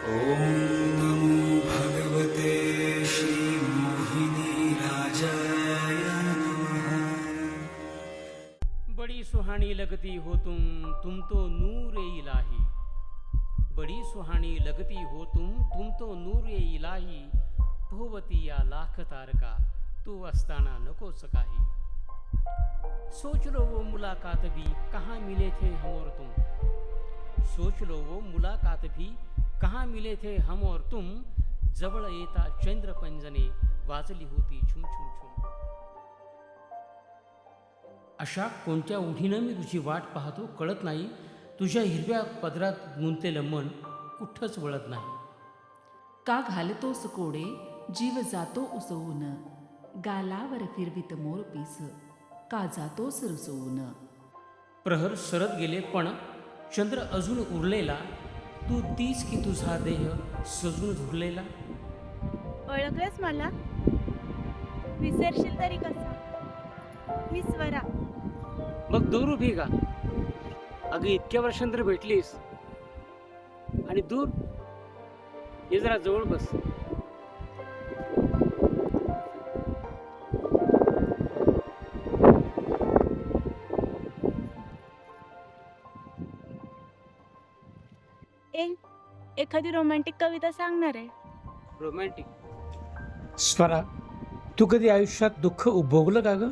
ॐ नमो भगवते श्रीमोहिनी राजाय नमः। बड़ी सुहानी लगती हो तुम तो नूर ए इलाही। बड़ी सुहानी लगती हो तुम तो नूर ए इलाही। भोवती या लाख तारका तू असताना नकोच काही। सोच लो वो मुलाकात भी कहाँ मिले थे हम और तुम। सोच लो वो मुलाकात भी कहाँ मिले थे हम और तुम। जवळ येता चंद्रपंजने वाजली होती छुम छुम छुम। अशा कोणत्या ओढीनं मी तुझी वाट पाहतो कळत नाही। तुझ्या हिरव्या पदरात गुंतलेलं मन कुठंच वळत नाही। का घालतोस कोडे जीव जातो उसवून, गालावर फिरवित मोर पीस का जातोस रुसवून. प्रहर सरत गेले पण चंद्र अजून उरलेला। तू तीच की तुझा देह सजून झुरलेला। ओळखलंस मला? विसरशील तरी कसा? मी स्वरा. मग दूर उभी का? अगं इतक्या वर्षांतर भेटलीस आणि दूर ये जरा जवळ बस। एखादी रोमॅन्टिक कविता सांगणार आहे. रोमॅन्टिक? स्वरा, तू कधी आयुष्यात दुःख उपभोगलं का ग?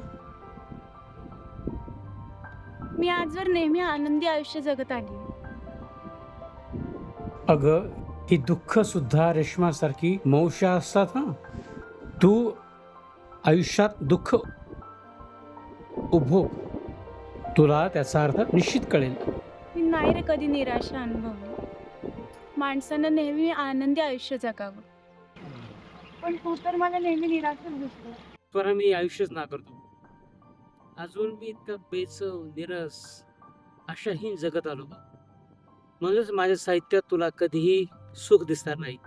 मी आजवर नेहमी आनंदी आयुष्य जगत आली. अगं ही दुःख सुद्धा रेशमासारखी मौशा असतात हा। तू आयुष्यात दुःख उपभोग, तुला त्याचा अर्थ निश्चित कळेल। मी नाही रे कधी निराशा अनुभवली. माणसानं नेहमी आनंदी आयुष्य जगावं, पण तू तर मला नेहमी निराशच दिसतो. स्वरा, मी आयुष्यच ना करतो। अजून मी इतकं बेचव निरस अशाही जगत आलो बा। म्हणूनच माझ्या साहित्यात तुला कधीही सुख दिसणार नाही,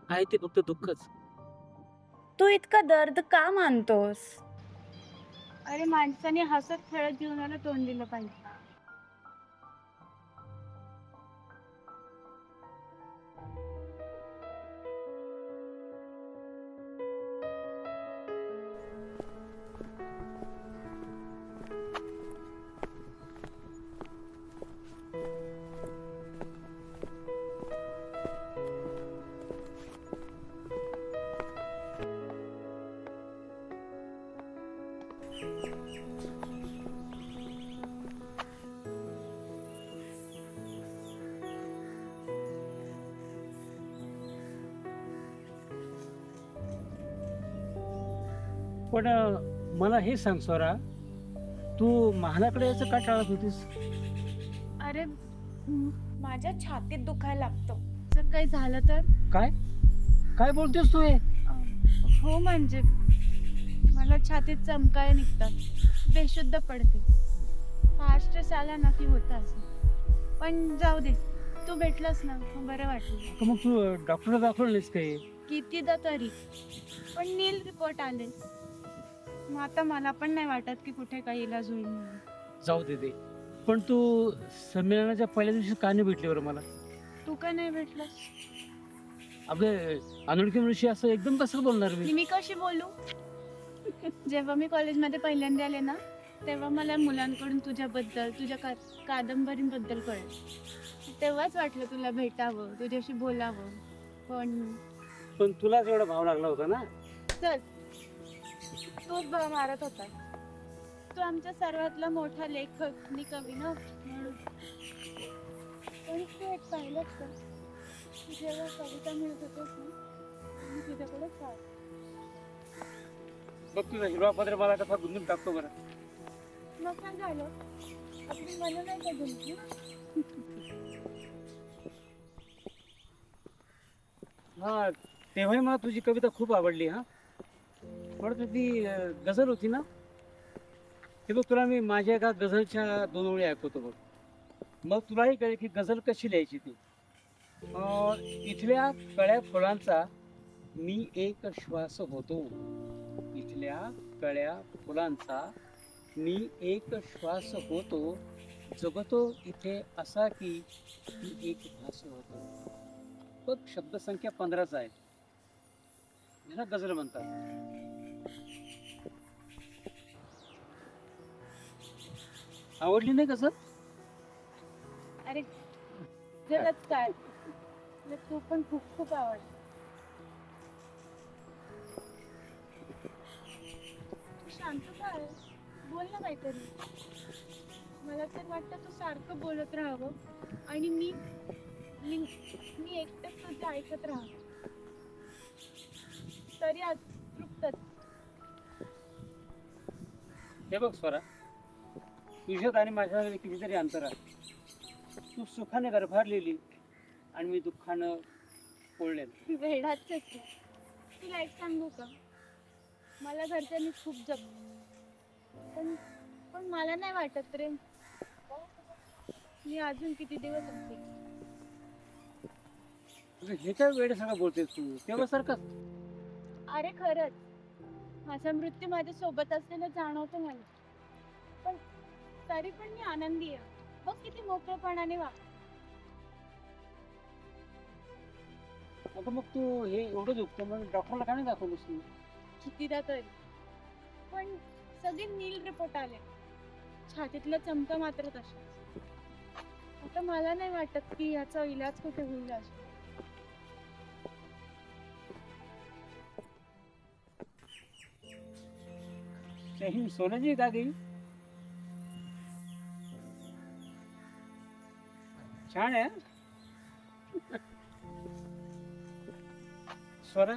आहे ते फक्त दुःखच। तू इतका दर्द का मानतोस? अरे माणसाने हसत खेळत जीवनाला तोंड दिलं पाहिजे. पण मला हे सांग स्वरा, तू महालाकडे यायचं का टाळत होतीस? अरे माझ्या छातीत दुखायला लागतं जर काही झालं तर. काय काय बोलतेस तू हे? हो म्हणजे मला छातीत चमकाय निघतात, बेशुद्ध पडते. फार स्ट्रेस आला ना की होतं असं. पण जाऊ दे, तू भेटलास ना बरं वाटलं. मग तू डॉक्टरला दाखवलं नाहीस काय? कितीदा तरी, पण नील रिपोर्ट आले. मग आता मला पण नाही वाटत की कुठे काही इलाज होईल म्हणून. जाऊ दे दे, पण तू संमेलनाच्या पहिल्या दिवशी का नाही भेटली बरं मला? तू का नाही भेटलास? अगं अनोळखी मनुष्य असं एकदम कसं बोलणार मी? मी कशी बोलू? जेव्हा मी कॉलेजमध्ये पहिल्यांदा आले ना, तेव्हा मला मुलांकडून तुझ्याबद्दल, तुझ्या कादंबरींबद्दल कळलं. तेव्हाच वाटलं तुला भेटावं, तुझ्याशी बोलावं. पण तुलाच एवढा भाव लागला होता ना? चल, तूच भाव मारत होता. तू आमच्या सर्वातला मोठा लेखक आणि कवी ना म्हणून. पण तू एक पाहिलंच का, तू जेव्हा कविता मिळत होतेस ना, मी तुझ्याकडेच पाहत. बघ तुझा हिरवा पदर मला कसा गुंतून टाकतो बरं. मग काय झालं? आपली मनं नाही का गुंतली? हा, तेव्हाही मला तुझी कविता खूप आवडली हा। पण ती गझल होती ना, ते बघ तुला मी माझ्या एका गझलच्या 2 ओळी ऐकवतो बघ, मग तुलाही कळेल की गझल कशी लिहायची ती। इथल्या कळ्या फुलांचा मी एक श्वास होतो, इथल्या कळ्या फुलांचा मी एक श्वास होतो, जगतो इथे असा की मी एक भास होतो। बघ शब्दसंख्या 15चा आहे. ह्याला गझल म्हणतात. आवडली नाही गझल? अरे जगच काय, मला तू पण खूप खूप आवडते. तू शांत काय, बोल ना काहीतरी. मला तर वाटतं तू सारखं बोलत राहावं आणि मी मी मी एकटंच तुझं ऐकत राहावं. तरी आज तृप्तच. हे बघ स्वरा, तुझ्यात आणि माझ्या कितीतरी अंतर आहे. तू सुखाने गर्भारलेली आणि मी दुःखानं पोळलेलं. वेडाच आहेस तू. तुला एक सांगू का, मला घरच्यांनी खूप जपलं, पण पण मला नाही वाटत रे मी अजून किती दिवस असते. तुझं हे काय वेळ सगळं बोलतेस तू, तेव्हा सारखं. अरे खरंच, माझा मृत्यू माझ्या सोबत असलेलं जाणवतं मला, पण तरी पण मी आनंदी आहे. बघ किती मोकळेपणाने वाग. आता मग तू हे एवढं दुखतं मग डॉक्टरला का नाही दाखवलंस तू? कितीदा तरी, पण सगळे नील रिपोर्ट आले, छातीतला चमका मात्र तसा. आता मला नाही वाटत की याचा इलाज कुठे होईल अजून. ही सोन्याची का गई? छान आहे. स्वरा,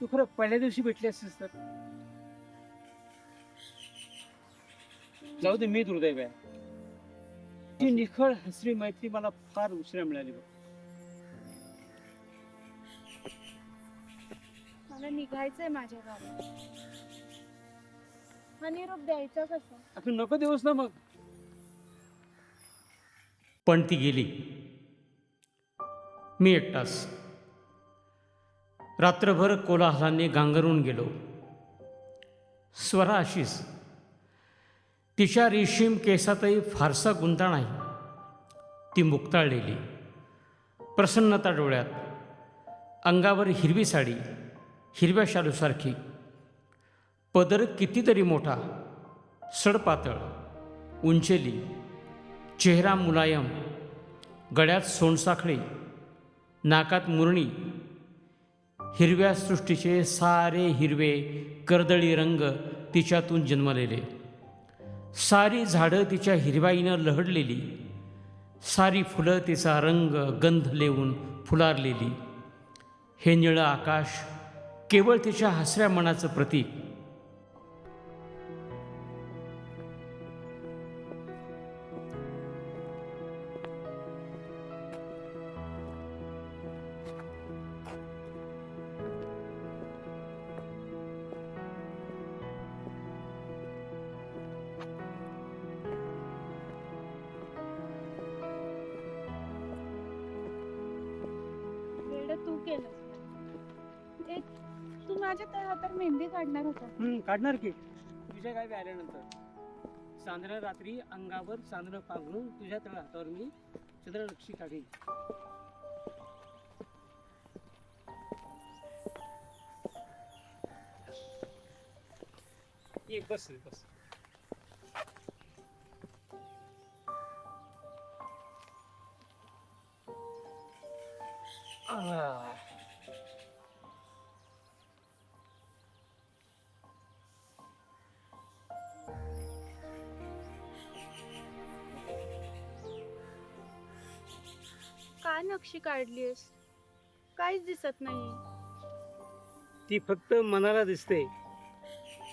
तू खरं पहिल्या दिवशी भेटली असतीस तर. जाऊ दे, मी दुर्दैव आहे. ती निखळ हसरी मैत्री मला फार उशिरा मिळाली बघ. मला निघायचंय माझ्या गावात. हा निरोप द्यायचा कसा? आता नको देऊस ना मग. पण ती गेली. मी एकटाच रात्रभर कोलाहलाने गांगरून गेलो. स्वरा अशीच. तिच्या रेशीम केसातही फारसा गुंता नाही. ती मुक्ताळलेली, प्रसन्नता डोळ्यात, अंगावर हिरवी साडी, हिरव्या शालूसारखी, पदर कितीतरी मोठा, सडपातळ, उंचेली, चेहरा मुलायम, गळ्यात सोनसाखळी, नाकात मुरणी, हिरव्या सृष्टीचे सारे हिरवे कर्दळी रंग तिच्यातून जन्मलेले, सारी झाडं तिच्या हिरवाईनं लहडलेली, सारी फुलं तिचा रंग गंध लेवून फुलारलेली. हे निळं आकाश केवळ तिच्या हसऱ्या मनाचं प्रतीक. वेड तू केलंस. ए, तू माझ्या तळहातावर मेहंदी काढणार होता. काढणार की तुझ्या गावी आल्यानंतर. चांदण्या रात्री अंगावर चांदणं पांघरून तुझ्या तळहातावर मी चंद्रलक्षी काढीन. एक बस बस. काय नक्षी काढलीस? काहीच दिसत नाही. ती फक्त मनाला दिसते.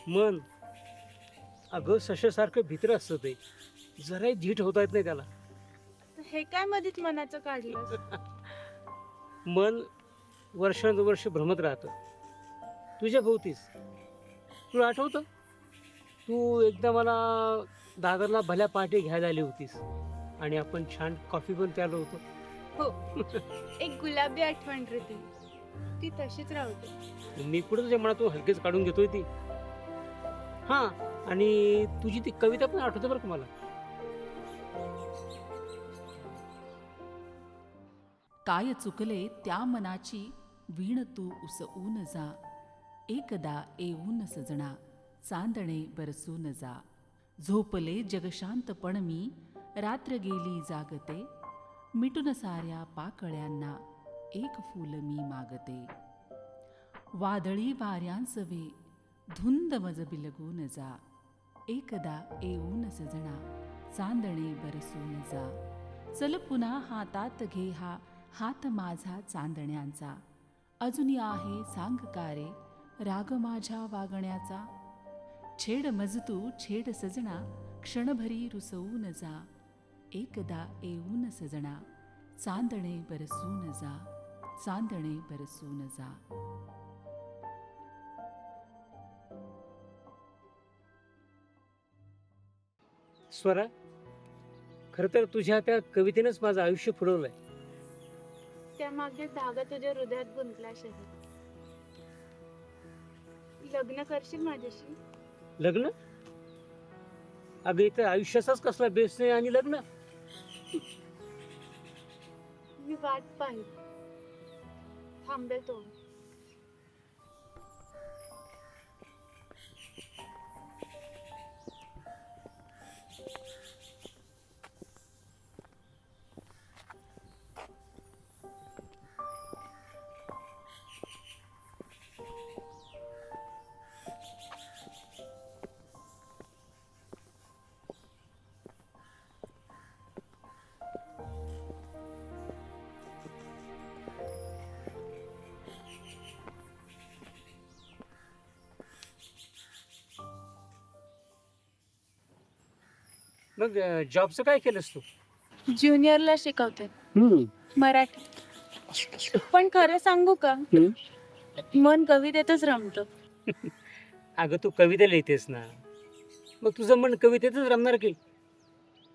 मन अगं सशासारखं भित्र असतं ते. जराही धीट होता येत नाही त्याला. हे काय मधीच मनाचं काढलंस? मन वर्षानुवर्ष भ्रमत राहतं तुझ्या भोवतीच. तुला आठवतं, तू एकदा मला दादरला भल्या पहाटे घ्यायला आली होतीस आणि आपण छान कॉफी पण प्यालो होतो. हो, एक गुलाबी आठवण रे ती. ती तशीच राहते. मी कुठं तुझ्या मनातून हलकेच काढून घेतोय ती. हां, आणि तुझी ती कविता पण आठवते बरं का मला. काय चुकले त्या मनाची वीण तू उसवून जा. एकदा येऊन सजना चांदणे बरसून जा. झोपले जगशांतपण मी रात्र गेली जागते. मिटून साऱ्या पाकळ्यांना एक फूल मी मागते. वादळी वाऱ्यांसवे धुंद मज बिलगून जा. एकदा येऊन सजना चांदणे बरसून जा. चल पुन्हा हातात घे हा हात माझा चांदण्यांचा. अजून आहे सांग का रे राग माझ्या वागण्याचा. छेड मज तू छेड सजना क्षणभरी रुसवून जा. एकदा येऊन सजना चांदणे बरसून जा. चांदणे बरसून जा. स्वरा, खरं तर तुझ्या त्या कवितेनंच माझं आयुष्य फुलवलंय. त्यामागे धागा तुझ्या हृदयात गुंतला शहर. लग्न करशील माझ्याशी? लग्न? अगं इथं आयुष्याचाच कसला बेस नाही आणि लग्न? मी वाट पाहिल, थांबेल तो. मग जॉबचं काय केलंस तू? ज्युनियरला शिकवते मराठी. पण खरं सांगू का, मन कवितेतच रमतं. अगं तू कविता लिहितेस ना, मग तुझं मन कवितेतच रमणार की.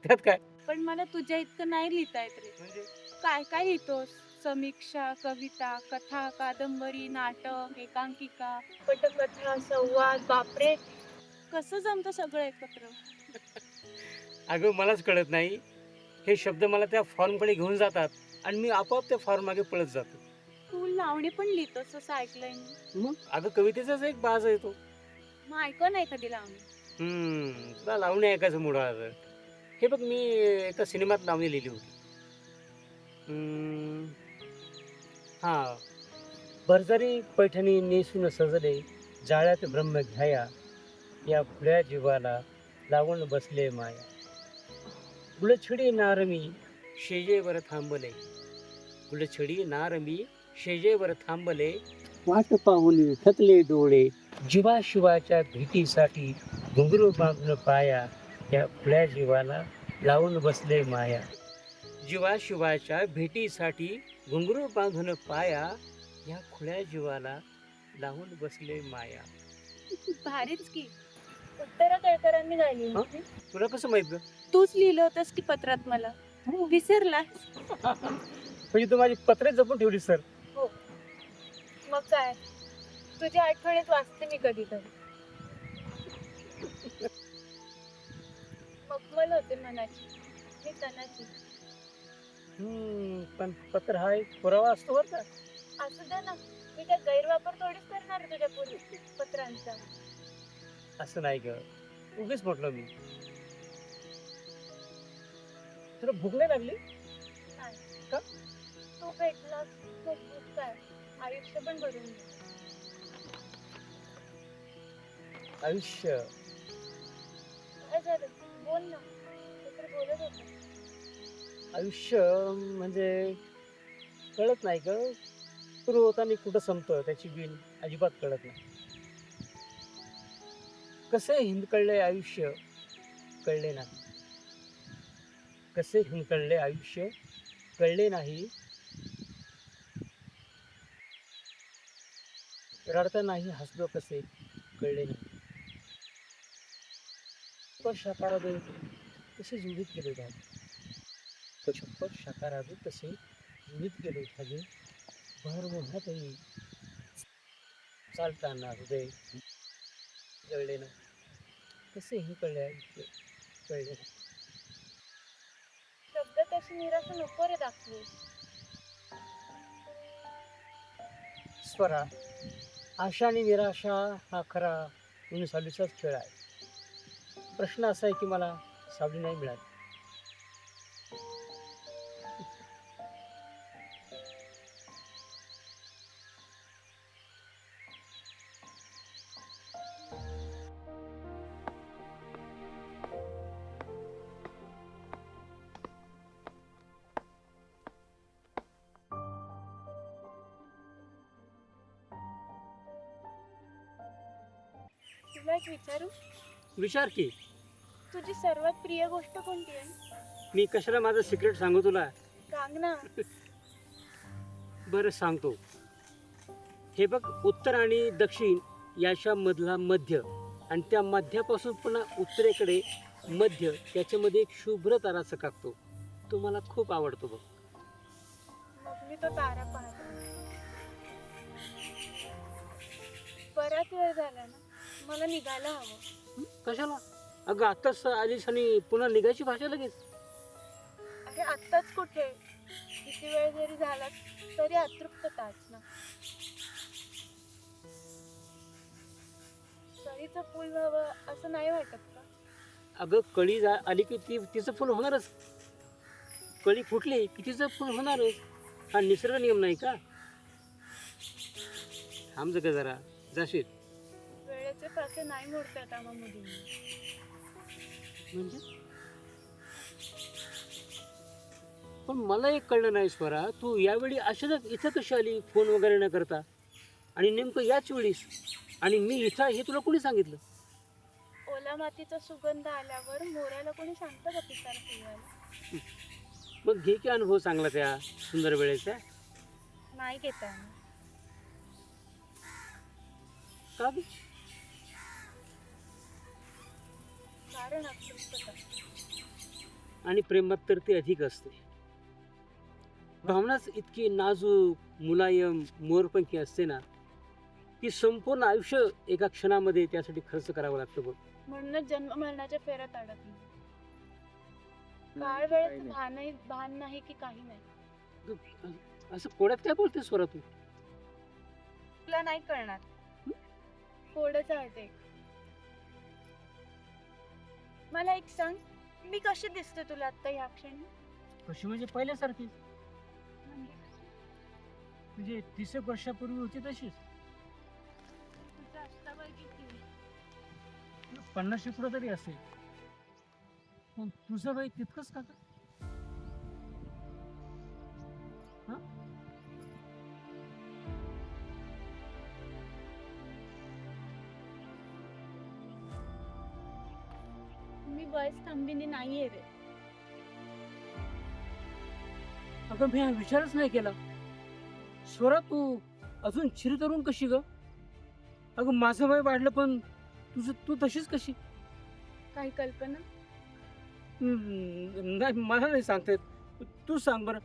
त्यात काय पण मला तुझ्या इतकं नाही लिहिता येत रे. म्हणजे? काय काय लिहितोस? समीक्षा, कविता, कथा, कादंबरी, नाटक, एकांकिका, पटकथा, संवाद. बापरे, कसं जमतं सगळं एकत्र? अगं मलाच कळत नाही. हे शब्द मला त्या फॉर्मकडे घेऊन जातात आणि मी आपोआप त्या फॉर्म मागे पळत जातो. तू लावणी पण लिहितोस असं ऐकलंय मी. मग अगं कवितेचाच एक बाज आहे तो. मग ऐकव नाही कधी लावणी. तुला लावणी ऐकायचं मूड आलं. हे बघ, मी एका सिनेमात लावणी लिहिली होती. हा, भरजरी पैठणी नेसून सजले जाळ्यात ब्रह्म घ्याया. या खुल्या जीवाला लावून बसले माया. गुलछडी नारमी शेजेवर थांबले. गुलछडी नारमी शेजेवर थांबले. वाट पाहून थकले डोळे जीवाशिवाच्या भेटीसाठी. घुंगरू बांधून पाया या खुल्या जीवाला लावून बसले माया. जीवाशिवाच्या भेटीसाठी घुंगरू बांधून पाया या खुल्या जीवाला लावून बसले माया. भारीच की. उत्तरा केळकरांनी गायली होती. तुला कसं माहित ग? तूच लिहिलं होतंस की पत्रात मला. विसरला? म्हणजे तू माझी पत्रे जपून ठेवली सर. हो, मग काय, तुझ्या आठवणीत वाचते मी कधीतरी. मखमल होते मनाची, मी तनाची. पण पत्र हा एक पुरावा असतो बरं का. असू दे ना, मी त्या गैरवापर थोडीच करणार आहे तुझ्या पूर्वी पत्रांचा. असं नाही ग, उगीच म्हटलं मी. तुला भूक नाही लागली? नाही. का? तू भेटलास खूप दुःख आहे, आयुष्य पण भरून गेलं. आयुष्य काय झालं, बोल ना. काहीतरी बोलत होता. आयुष्य म्हणजे कळत नाही ग. सुरू होताना कुठं संपतं त्याची बिन अजिबात कळत नाही. कसे हिंदकळले आयुष्य कळले नाही. कसे हिंदकळले आयुष्य कळले नाही. रडतानाही हसलो कसे कळले नाही. शाकारादे कसे जुळीत गेले धागे. छप्पर शाकारादे कसे जुळीत गेले धागे. भर मोहातही चालताना हृदय जळले ना. कसे हे कळले आयुष्य कळले ना. शब्द तशी निराशा नको रे दाखवू. स्वरा, आशा आणि निराशा हा खरा ऊन सावलीचाच खेळ आहे. प्रश्न असा आहे की मला सावली नाही मिळाली. तुला एक विचारू, विचार की. तुझी सर्वात प्रिय गोष्ट कोणती आहे? मी कशाला माझं सिक्रेट सांगू तुला? सांग ना. बरं सांगतो. हे बघ, उत्तर आणि दक्षिण याच्या मधला मध्य आणि त्या मध्यापासून पुन्हा उत्तरेकडे मध्य, त्याच्यामध्ये एक शुभ्र तारा चकाकतो. तो मला खूप आवडतो बघ. मग मी तो तारा पाहतो. बराच वेळ झाला ना, मला निघायला हवं. कशाला? अगं आत्ताच आलीस आणि पुन्हा निघायची भाषा लगेच. अरे आत्ताच कुठे, किती वेळ जरी झाला तरी अतृप्तताच ना. कळीचं फुल व्हावं असं नाही वाटत का? अगं कळी आली की तिचं फुल होणारच. कळी फुटली की तिचं फुल होणारच. हा निसर्ग नियम नाही का? थांब का जरा, जाशील वेळेचे पासे नाही मोडतात आम्हा मुलींनी. म्हणजे? पण मला एक कळलं नाही स्वरा, तू यावेळी अचानक इथं कशी आली फोन वगैरे न करता, आणि नेमकं याच वेळीस, आणि मी इथं हे तुला कोणी सांगितलं? ओला मातीचा सुगंध आल्यावर मोराला कोणी सांगतं का पिसारा फुलवायला? मग घे की अनुभव चांगला त्या सुंदर वेळेचा. नाही घेता येणार. का बी? कारण अतृप्तता. आणि प्रेमात तर ते अधिक असते. भावनाच इतकी नाजूक, मुलायम, मोरपंखी असते ना, की संपूर्ण आयुष्य एका क्षणामध्ये त्यासाठी खर्च करावं लागतं बघ. म्हणूनच जन्म मरणाच्या फेऱ्यात अडकली. काळ वेळेचं भान नाही की काही नाही. असं कोड्यात काय बोलते स्वरा तू? तुला नाही कळणार. कोडच आहे. मला एक सांग, मी कशी दिसते तुला आता या क्षणी? कशी म्हणजे पहिल्यासारखी, म्हणजे 30 वर्षापूर्वी होती तशीच. तुझं अष्टावय किती? 50 पुढं तरी असेल. पण तुझं वय तितकंच का? मी वयस थांबिनी नाहीये रे. अगं मी हा विचारच नाही केला. स्वरा तू अजून चिरतरुण कशी ग? अगं माझं वय वाढलं पण तू तशीच कशी? काही कल्पना? नाही, मला नाही सांगता येत. तू सांग बरं.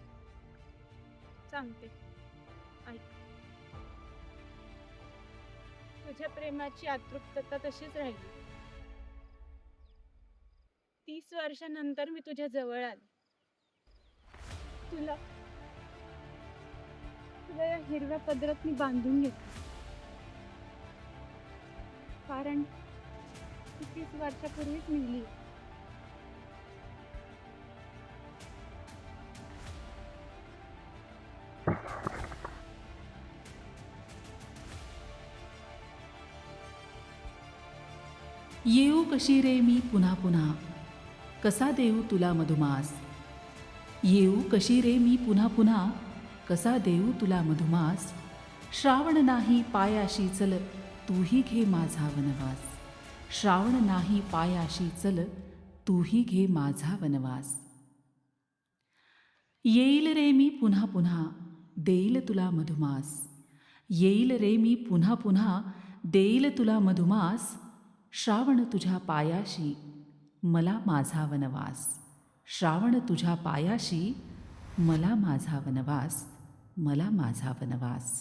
सांगते, ऐक. तुझ्या प्रेमाची अतृप्तता तशीच राहिली. 30 वर्षानंतर मी तुझ्या जवळ आले. तुला या हिरव्या पदरात मी बांधून घेतलं. कारण ती 30 वर्षापूर्वीच निघली. येऊ कशी रे मी पुन्हा पुन्हा, कसा देऊ तुला मधुमास. येऊ कशी रे मी पुन्हा पुन्हा, कसा देऊ तुला मधुमास. श्रावण नाही पायाशी चल, तूही घे माझा वनवास. श्रावण नाही पायाशी चल, तूही घे माझा वनवास. येईल रे मी पुन्हा पुन्हा, देईल तुला मधुमास. येईल रे मी पुन्हा पुन्हा, देईल तुला मधुमास. श्रावण तुझ्या पायाशी, मला माझा वनवास. श्रावण तुझ्या पायाशी, मला माझा वनवास. मला माझा वनवास.